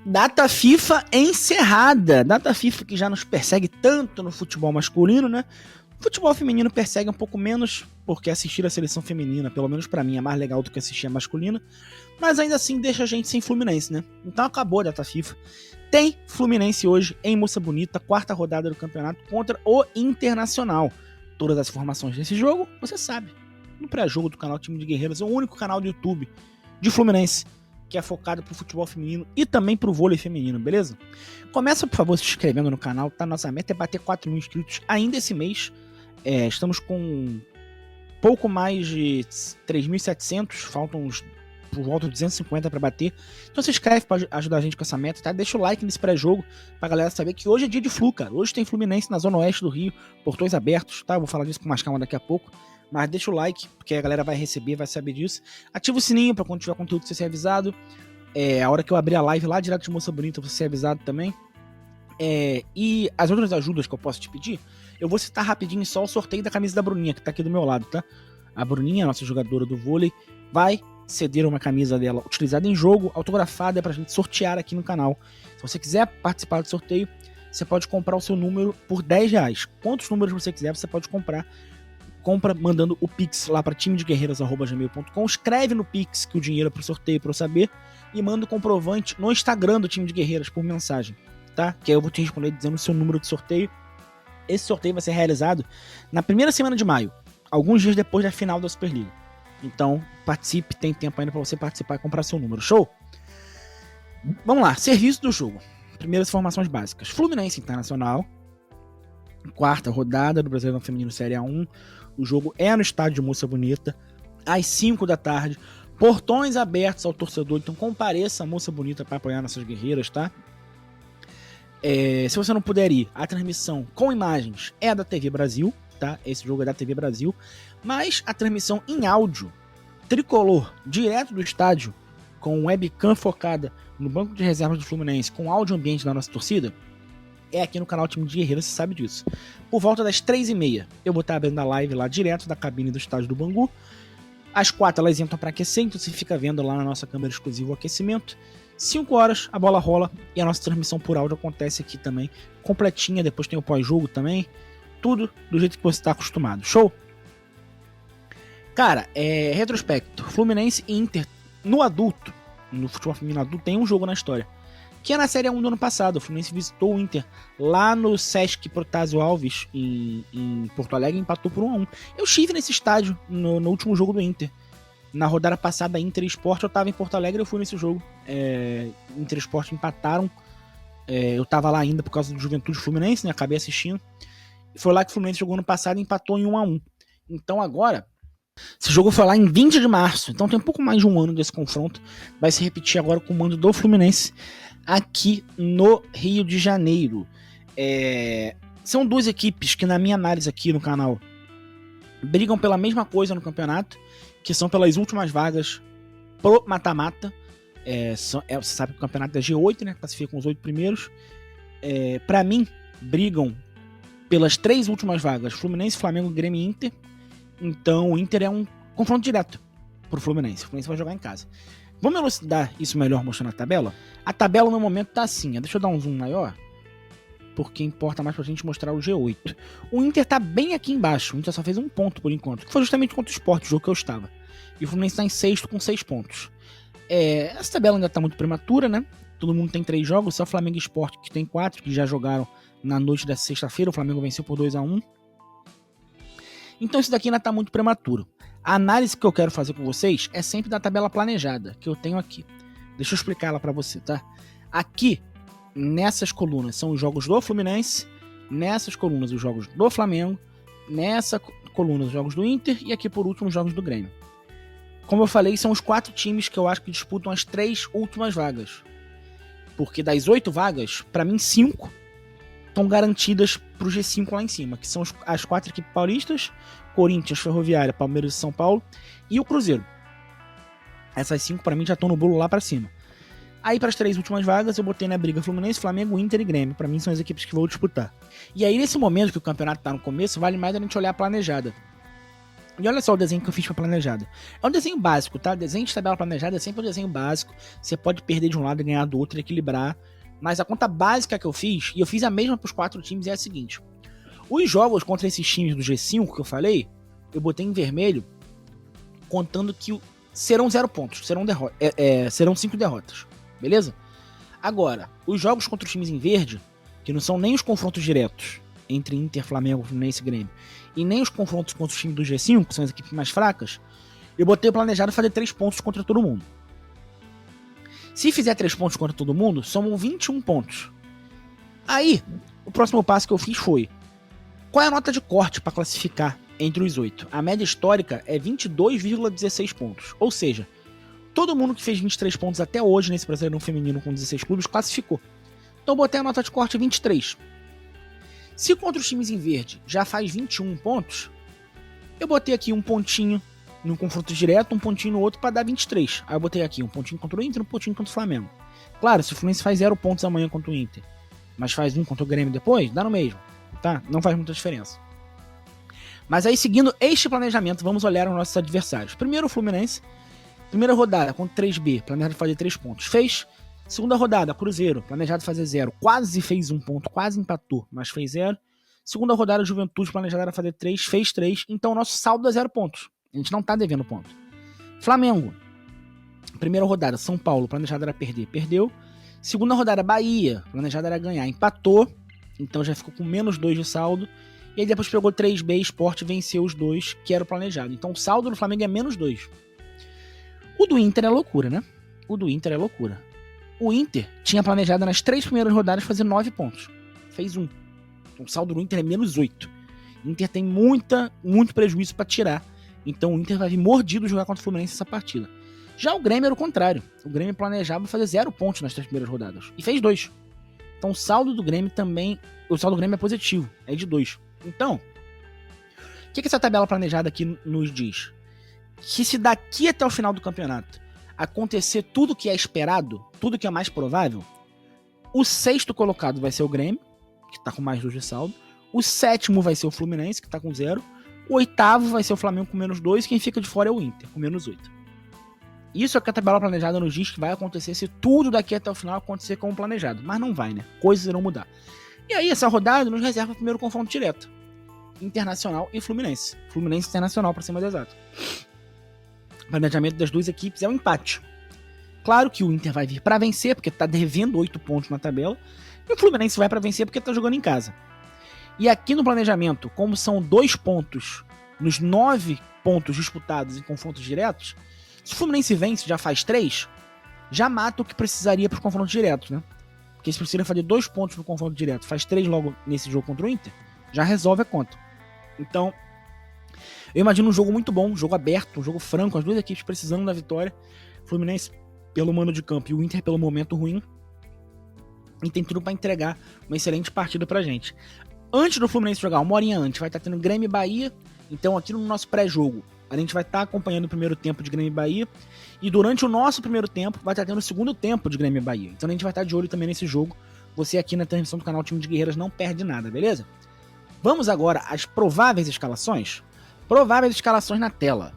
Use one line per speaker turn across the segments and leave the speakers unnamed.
Data FIFA encerrada. Data FIFA que já nos persegue tanto no futebol masculino, né? O futebol feminino persegue um pouco menos, porque assistir a seleção feminina, pelo menos pra mim, é mais legal do que assistir a masculina. Mas ainda assim deixa a gente sem Fluminense, né? Então acabou a data FIFA. Tem Fluminense hoje em Moça Bonita, quarta rodada do campeonato contra o Internacional. Todas as informações desse jogo, você sabe. No pré-jogo do canal Time de Guerreiros, é o único canal do YouTube de Fluminense que é focado pro futebol feminino e também pro vôlei feminino, beleza? Começa, por favor, se inscrevendo no canal, tá? Nossa meta é bater 4 mil inscritos ainda esse mês. Estamos com pouco mais de 3.700, faltam uns por volta de 250 para bater. Então se inscreve para ajudar a gente com essa meta, tá? Deixa o like nesse pré-jogo pra galera saber que hoje é dia de Flu, cara. Hoje tem Fluminense na zona oeste do Rio, portões abertos, tá? Eu vou falar disso com mais calma daqui a pouco. Mas deixa o like, porque a galera vai receber, vai saber disso. Ativa o sininho pra quando tiver conteúdo você ser avisado. A hora que eu abrir a live lá direto de Moça Bonita, você ser avisado também. E as outras ajudas que eu posso te pedir, eu vou citar rapidinho só o sorteio da camisa da Bruninha, que tá aqui do meu lado, tá? A Bruninha, nossa jogadora do vôlei, vai ceder uma camisa dela utilizada em jogo, autografada, pra gente sortear aqui no canal. Se você quiser participar do sorteio, você pode comprar o seu número por R$10. Quantos números você quiser, você pode comprar. Compra mandando o Pix lá para timedeguerreiras@gmail.com. Escreve no Pix que o dinheiro é pro sorteio para eu saber. E manda o comprovante no Instagram do Time de Guerreiras por mensagem, tá? Que aí eu vou te responder dizendo o seu número de sorteio. Esse sorteio vai ser realizado na primeira semana de maio, alguns dias depois da final da Superliga. Então, participe, tem tempo ainda para você participar e comprar seu número. Show? Vamos lá, serviço do jogo. Primeiras informações básicas. Fluminense Internacional, quarta rodada do Brasileirão Feminino Série A1. O jogo é no estádio de Moça Bonita, às 5 da tarde. Portões abertos ao torcedor, então compareça a Moça Bonita para apoiar nossas guerreiras, tá? Se você não puder ir, a transmissão com imagens é da TV Brasil, tá? Esse jogo é da TV Brasil. Mas a transmissão em áudio, tricolor, direto do estádio, com webcam focada no banco de reservas do Fluminense, com áudio ambiente da nossa torcida, é aqui no canal Time de Guerreiras, você sabe disso. Por volta das 3h30, eu vou estar abrindo a live lá direto da cabine do estádio do Bangu. Às 4 elas entram para aquecer, então você fica vendo lá na nossa câmera exclusiva o aquecimento. 5 horas, a bola rola e a nossa transmissão por áudio acontece aqui também, completinha. Depois tem o pós-jogo também. Tudo do jeito que você está acostumado. Show? Cara, retrospecto. Fluminense e Inter no adulto, no futebol feminino adulto, tem um jogo na história, que é na Série 1 do ano passado. O Fluminense visitou o Inter lá no Sesc Protásio Alves, em Porto Alegre, e empatou por 1-1. Eu estive nesse estádio no último jogo do Inter. Na rodada passada, Inter e Sport, eu estava em Porto Alegre, eu fui nesse jogo. Inter e Sport empataram. Eu estava lá ainda por causa do Juventude Fluminense, né? Acabei assistindo. Foi lá que o Fluminense jogou no passado e empatou em 1-1. Então agora, esse jogo foi lá em 20 de março. Então tem um pouco mais de um ano desse confronto. Vai se repetir agora com o mando do Fluminense aqui no Rio de Janeiro. São duas equipes que, na minha análise aqui no canal, brigam pela mesma coisa no campeonato, que são pelas últimas vagas pro mata-mata. Você sabe que o campeonato é G8, né? Classificam os 8 primeiros. Pra mim, brigam pelas 3 últimas vagas: Fluminense, Flamengo, Grêmio e Inter. Então o Inter é um confronto direto pro Fluminense. O Fluminense vai jogar em casa. Vamos elucidar isso melhor mostrando a tabela? A tabela no momento tá assim, deixa eu dar um zoom maior, porque importa mais pra gente mostrar o G8. O Inter tá bem aqui embaixo, o Inter só fez um ponto por enquanto, que foi justamente contra o Sport, o jogo que eu estava. E o Fluminense tá em sexto com 6 pontos. Essa tabela ainda tá muito prematura, né? Todo mundo tem 3 jogos, só o Flamengo e Sport que tem 4, que já jogaram na noite da sexta-feira. O Flamengo venceu por 2-1. Então isso daqui ainda tá muito prematuro. A análise que eu quero fazer com vocês é sempre da tabela planejada, que eu tenho aqui. Deixa eu explicar ela pra você, tá? Aqui, nessas colunas, são os jogos do Fluminense, nessas colunas, os jogos do Flamengo, nessa coluna, os jogos do Inter, e aqui, por último, os jogos do Grêmio. Como eu falei, são os 4 times que eu acho que disputam as 3 últimas vagas. Porque das 8 vagas, pra mim, 5 estão garantidas pro G5 lá em cima, que são as 4 equipes paulistas: Corinthians, Ferroviária, Palmeiras e São Paulo, e o Cruzeiro. Essas 5 pra mim já estão no bolo lá pra cima. Aí para as 3 últimas vagas eu botei na briga Fluminense, Flamengo, Inter e Grêmio. Pra mim são as equipes que vou disputar. E aí nesse momento que o campeonato tá no começo, vale mais a gente olhar a planejada. E olha só o desenho que eu fiz pra planejada. É um desenho básico, tá? Desenho de tabela planejada é sempre um desenho básico. Você pode perder de um lado e ganhar do outro e equilibrar. Mas a conta básica que eu fiz, e eu fiz a mesma pros 4 times, é a seguinte. Os jogos contra esses times do G5 que eu falei, eu botei em vermelho, contando que serão 0 pontos, serão 5 derrotas, beleza? Agora, os jogos contra os times em verde, que não são nem os confrontos diretos entre Inter, Flamengo, Fluminense e Grêmio, e nem os confrontos contra os times do G5, que são as equipes mais fracas, eu botei planejado fazer 3 pontos contra todo mundo. Se fizer 3 pontos contra todo mundo, somam 21 pontos. Aí, o próximo passo que eu fiz foi: qual é a nota de corte para classificar entre os 8? A média histórica é 22,16 pontos. Ou seja, todo mundo que fez 23 pontos até hoje nesse Brasileirão Feminino com 16 clubes classificou. Então eu botei a nota de corte 23. Se contra os times em verde já faz 21 pontos, eu botei aqui um pontinho no confronto direto, um pontinho no outro para dar 23. Aí eu botei aqui um pontinho contra o Inter, um pontinho contra o Flamengo. Claro, se o Fluminense faz 0 pontos amanhã contra o Inter, mas faz 1 contra o Grêmio depois, dá no mesmo, tá? Não faz muita diferença. Mas aí, seguindo este planejamento, vamos olhar os nossos adversários. Primeiro o Fluminense, primeira rodada contra 3B, planejado fazer 3 pontos, fez. Segunda rodada, Cruzeiro, planejado fazer 0, quase fez 1 ponto, quase empatou, mas fez 0. Segunda rodada, Juventude, planejado era fazer 3, fez 3, então o nosso saldo é 0 pontos. A gente não tá devendo ponto. Flamengo, primeira rodada, São Paulo, planejado era perder, perdeu. Segunda rodada, Bahia, planejado era ganhar, empatou, então já ficou com menos 2 de saldo. E aí depois pegou 3B, Sport, venceu os 2, que era o planejado. Então o saldo do Flamengo é menos 2. O do Inter é loucura, né? O do Inter é loucura. O Inter tinha planejado nas 3 primeiras rodadas fazer 9 pontos. Fez 1. Então o saldo do Inter é menos 8. O Inter tem muito prejuízo para tirar. Então o Inter vai vir mordido jogar contra o Fluminense essa partida. Já o Grêmio era o contrário. O Grêmio planejava fazer 0 pontos nas 3 primeiras rodadas. E fez 2. Então o saldo do Grêmio também... O saldo do Grêmio é positivo. É de 2. Então, o que essa tabela planejada aqui nos diz? Que se daqui até o final do campeonato acontecer tudo que é esperado, tudo que é mais provável, o 6º colocado vai ser o Grêmio, que tá com mais 2 de saldo. O 7º vai ser o Fluminense, que tá com 0. O 8º vai ser o Flamengo com menos 2. Quem fica de fora é o Inter, com menos 8. Isso é que a tabela planejada nos diz que vai acontecer se tudo daqui até o final acontecer como planejado. Mas não vai, né? Coisas irão mudar. E aí, essa rodada nos reserva o primeiro confronto direto. Internacional e Fluminense. Fluminense Internacional, para ser mais exato. O planejamento das duas equipes é um empate. Claro que o Inter vai vir para vencer, porque tá devendo 8 pontos na tabela. E o Fluminense vai para vencer porque tá jogando em casa. E aqui no planejamento, como são 2 pontos nos 9 pontos disputados em confrontos diretos, se o Fluminense vence já faz 3, já mata o que precisaria para os confrontos diretos, né? Porque se precisa fazer 2 pontos no confronto direto, faz 3 logo nesse jogo contra o Inter, já resolve a conta. Então, eu imagino um jogo muito bom, um jogo aberto, um jogo franco, as duas equipes precisando da vitória. Fluminense pelo mando de campo e o Inter pelo momento ruim. E tem tudo para entregar uma excelente partida pra gente. Antes do Fluminense jogar, uma horinha antes, vai estar tendo Grêmio e Bahia. Então aqui no nosso pré-jogo, a gente vai estar acompanhando o primeiro tempo de Grêmio e Bahia. E durante o nosso primeiro tempo, vai estar tendo o segundo tempo de Grêmio e Bahia. Então a gente vai estar de olho também nesse jogo. Você aqui na transmissão do canal Time de Guerreiras não perde nada, beleza? Vamos agora às prováveis escalações? Prováveis escalações na tela.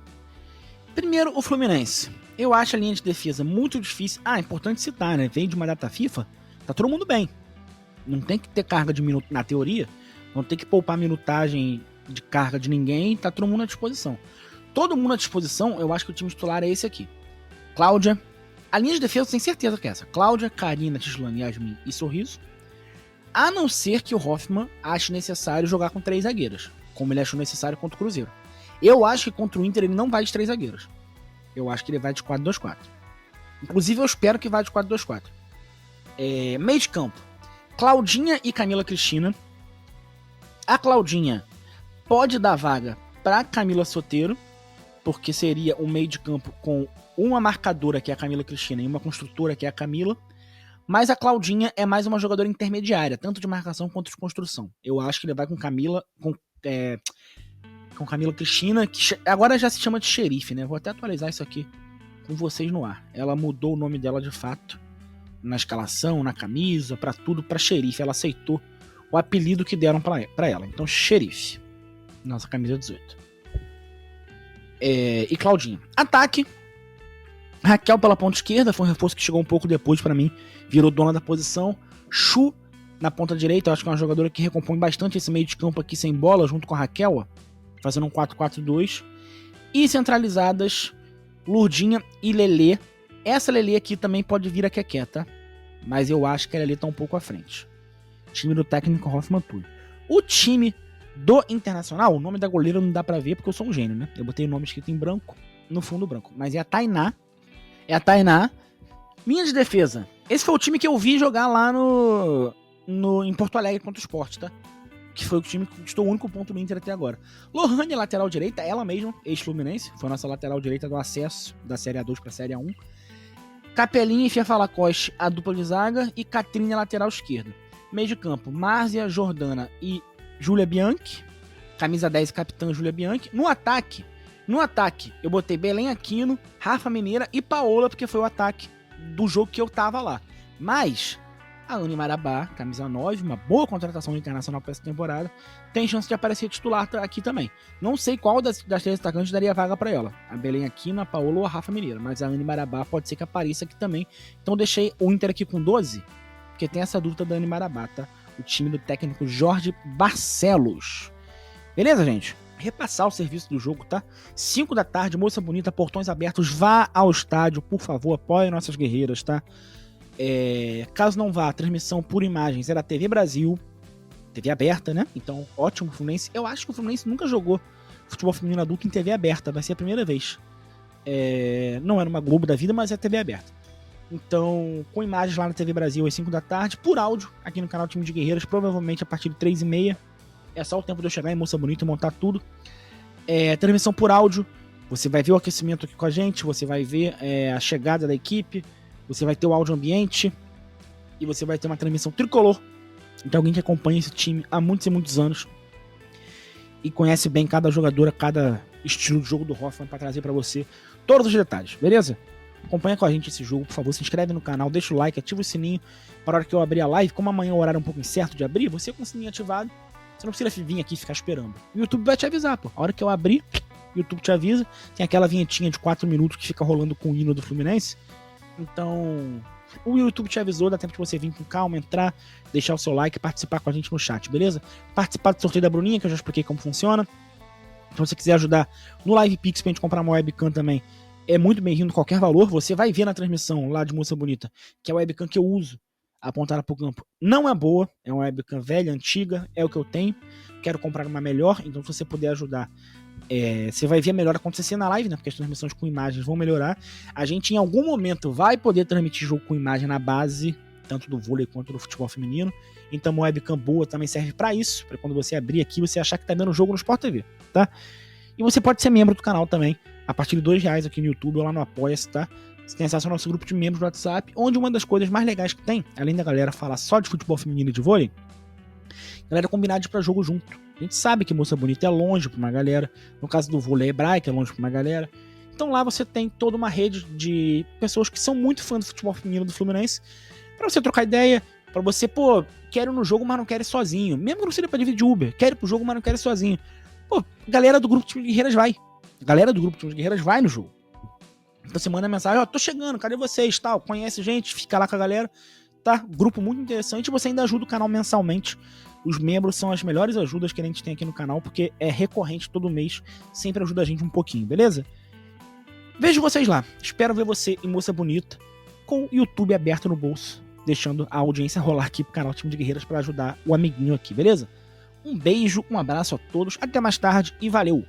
Primeiro, o Fluminense. Eu acho a linha de defesa muito difícil. Ah, é importante citar, né? Veio de uma data FIFA, tá todo mundo bem. Não tem que ter carga de minuto na teoria. Não tem que poupar minutagem de carga de ninguém. Tá todo mundo à disposição. Todo mundo à disposição, eu acho que o time titular é esse aqui. Cláudia. A linha de defesa eu tenho certeza que é essa. Cláudia, Karina, Tislane, Yasmin e Sorriso. A não ser que o Hoffman ache necessário jogar com 3 zagueiras, como ele achou necessário contra o Cruzeiro. Eu acho que contra o Inter ele não vai de 3 zagueiras. Eu acho que ele vai de 4-2-4. Inclusive eu espero que vá de 4-2-4. Meio de campo. Claudinha e Camila Cristina. A Claudinha pode dar vaga para Camila Soteiro, porque seria um meio de campo com uma marcadora, que é a Camila Cristina, e uma construtora, que é a Camila. Mas a Claudinha é mais uma jogadora intermediária, tanto de marcação quanto de construção. Eu acho que ele vai com Camila, com Camila Cristina, que agora já se chama de Xerife, né? Vou até atualizar isso aqui com vocês no ar. Ela mudou o nome dela de fato, na escalação, na camisa, pra tudo, pra Xerife. Ela aceitou o apelido que deram pra ela. Então, Xerife. Nossa camisa 18. e Claudinha. Ataque, Raquel pela ponta esquerda, foi um reforço que chegou um pouco depois pra mim, virou dona da posição. Chu na ponta direita, eu acho que é uma jogadora que recompõe bastante esse meio de campo aqui sem bola, junto com a Raquel, ó, fazendo um 4-4-2. E centralizadas, Lourdinha e Lelê. Essa Lelê aqui também pode vir a Keké, tá? Mas eu acho que a Lelê tá um pouco à frente. Time do técnico Hoffman Túlio. O time do Internacional, o nome da goleira não dá pra ver porque eu sou um gênio, né? Eu botei o nome escrito em branco, no fundo branco. Mas é a Tainá. Linha de defesa. Esse foi o time que eu vi jogar lá em Porto Alegre contra o Sport, tá? Que foi o time que conquistou o único ponto do Inter até agora. Lohane, lateral direita, ela mesma, ex-Fluminense. Foi a nossa lateral direita do acesso da Série A2 pra Série A1. Capelinha e Fia Lacoste, a dupla de zaga. E Catrine, lateral esquerda. Meio de campo, Márcia, Jordana e Júlia Bianchi. Camisa 10, capitã Júlia Bianchi. No ataque, eu botei Belém Aquino, Rafa Mineira e Paola, porque foi o ataque do jogo que eu tava lá. Mas a Anne Marabá, camisa 9, uma boa contratação internacional para essa temporada, tem chance de aparecer titular aqui também. Não sei qual das três atacantes daria vaga para ela. A Belém Aquino, a Paola ou a Rafa Mineira. Mas a Anne Marabá pode ser que apareça aqui também. Então deixei o Inter aqui com 12, porque tem essa dúvida da Anne Marabá, tá? O time do técnico Jorge Barcelos. Beleza, gente? Repassar o serviço do jogo, tá? 5 da tarde, Moça Bonita, portões abertos, vá ao estádio, por favor, apoie nossas guerreiras, tá? Caso não vá, a transmissão por imagens é da TV Brasil, TV aberta, né? Então, ótimo, Fluminense. Eu acho que o Fluminense nunca jogou futebol feminino adulto em TV aberta, vai ser a primeira vez. Não é numa Globo da vida, mas é TV aberta. Então, com imagens lá na TV Brasil às 5 da tarde, por áudio, aqui no canal Time de Guerreiras, provavelmente a partir de 3h30. É só o tempo de eu chegar em Moça Bonita e montar tudo. Transmissão por áudio. Você vai ver o aquecimento aqui com a gente. Você vai ver a chegada da equipe. Você vai ter o áudio ambiente. E você vai ter uma transmissão tricolor. Então alguém que acompanha esse time há muitos e muitos anos. E conhece bem cada jogadora, cada estilo de jogo do Hoffman para trazer para você todos os detalhes. Beleza? Acompanha com a gente esse jogo, por favor, se inscreve no canal, deixa o like, ativa o sininho para a hora que eu abrir a live. Como amanhã é um horário um pouco incerto de abrir, você com o sininho ativado, você não precisa vir aqui e ficar esperando. O YouTube vai te avisar, pô. A hora que eu abrir, o YouTube te avisa. Tem aquela vinhetinha de 4 minutos que fica rolando com o hino do Fluminense. Então, o YouTube te avisou, dá tempo de você vir com calma, entrar, deixar o seu like e participar com a gente no chat, beleza? Participar do sorteio da Bruninha, que eu já expliquei como funciona. Se você quiser ajudar no Live Pix pra gente comprar uma webcam também, é muito bem-vindo qualquer valor. Você vai ver na transmissão lá de Moça Bonita, que é a webcam que eu uso apontada pro campo. Não é boa, é uma webcam velha, antiga, é o que eu tenho. Quero comprar uma melhor, então se você puder ajudar, você vai ver a melhora acontecer na live, né? Porque as transmissões com imagens vão melhorar. A gente em algum momento vai poder transmitir jogo com imagem na base, tanto do vôlei quanto do futebol feminino. Então uma webcam boa também serve para isso, para quando você abrir aqui, você achar que tá vendo o jogo no Sport TV, tá? E você pode ser membro do canal também, a partir de R$2 aqui no YouTube ou lá no Apoia-se, tá? Você tem acesso ao nosso grupo de membros do WhatsApp, onde uma das coisas mais legais que tem, além da galera falar só de futebol feminino e de vôlei, a galera combinar de ir pra jogo junto. A gente sabe que Moça Bonita é longe pra uma galera, no caso do vôlei hebraico é longe pra uma galera. Então lá você tem toda uma rede de pessoas que são muito fãs do futebol feminino do Fluminense, pra você trocar ideia, pra você, pô, quero ir no jogo, mas não quero ir sozinho. Mesmo que não seja pra dividir Uber, quero ir pro jogo, mas não quero ir sozinho. Pô, galera do grupo Time de Guerreiras vai. A galera do grupo Time de Guerreiras vai no jogo. Então você manda mensagem, ó, tô chegando, cadê vocês, tal, conhece gente, fica lá com a galera, tá? Grupo muito interessante, e você ainda ajuda o canal mensalmente. Os membros são as melhores ajudas que a gente tem aqui no canal, porque é recorrente todo mês, sempre ajuda a gente um pouquinho, beleza? Vejo vocês lá, espero ver você em Moça Bonita, com o YouTube aberto no bolso, deixando a audiência rolar aqui pro canal Time de Guerreiras para ajudar o amiguinho aqui, beleza? Um beijo, um abraço a todos, até mais tarde e valeu!